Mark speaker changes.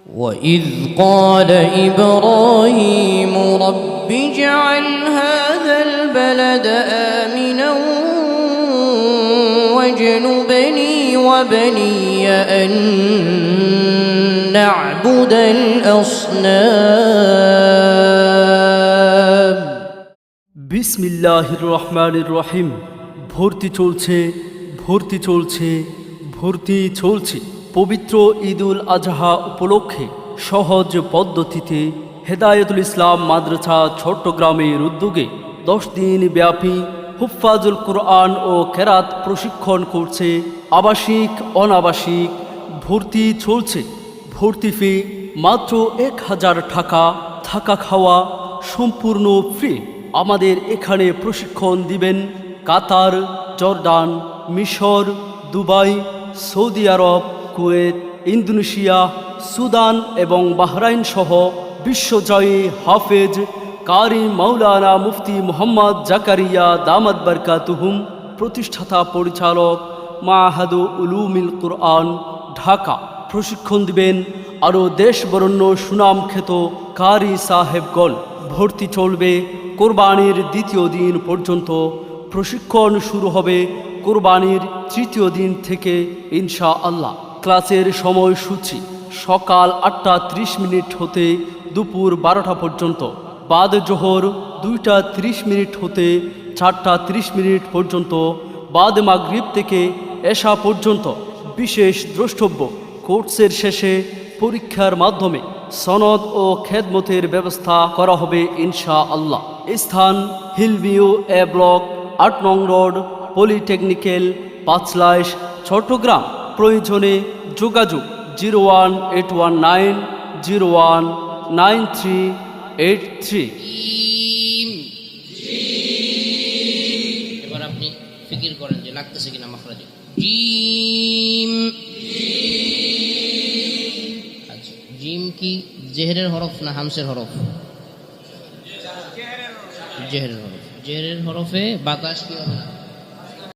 Speaker 1: وإذ قال إبراهيم رب اجعل هذا البلد آمنا واجنبني وبني أن نعبد الأصنام
Speaker 2: বিসমিল্লাহির রহমানির রহিম। ভর্তি চলছে পবিত্র ঈদুল আজহা উপলক্ষে সহজ পদ্ধতিতে হেদায়েতুল ইসলাম মাদ্রাসা চট্টগ্রামের উদ্যোগে 10 দিন ব্যাপী হুফাজুল কুরআন ও কেরাত প্রশিক্ষণ করছে আবাসিক অনাবাসিক। ভর্তি ফি মাত্র 1000 টাকা, থাকা খাওয়া সম্পূর্ণ ফ্রি। আমাদের এখানে প্রশিক্ষণ দিবেন কাতার, জর্ডান, মিশর, দুবাই, সৌদি আরব, কুয়েত, ইন্দোনেশিয়া, সুদান এবং বাহরাইন সহ বিশ্বজয়ী হাফেজ কারি মাওলানা মুফতি মুহাম্মদ জাকারিয়া দামাত বারকাতুহুম, প্রতিষ্ঠাতা পরিচালক মাহাদু উলুমিল কুরআন, ঢাকা। প্রশিক্ষণ দিবেন আরও দেশ বরেণ্য সুনামখ্যাত কারি সাহেবগণ। ভর্তি চলবে কোরবানির 2য় দিন পর্যন্ত। প্রশিক্ষণ শুরু হবে কোরবানির 3য় দিন থেকে ইনশাআল্লাহ। ক্লাসের সময়সূচি সকাল 8টা 30 হতে দুপুর 12টা পর্যন্ত, বাদ জোহর 2টা 30 হতে 4টা 30 পর্যন্ত, বাদ মাগরিব থেকে এশা পর্যন্ত। বিশেষ দ্রষ্টব্য, কোর্সের শেষে পরীক্ষার মাধ্যমে সনদ ও খেদমতের ব্যবস্থা করা হবে ইনশাআল্লাহ। স্থান হিলভিউ এ ব্লক, 8 নং রোড, পলিটেকনিক্যাল, পাঁচলাইশ, চট্টগ্রাম। প্রয়োজনে যোগাযোগ 01819019383।
Speaker 1: এবার আপনি ফিকির করেন যে লাগতেছে কিনা মাখরাজে। জিম। আচ্ছা, জিম কি জেহেরের হরফ না হামসের হরফ? জেহেরের হরফ। জেহেরের হরফে বাতাস কি হবে না?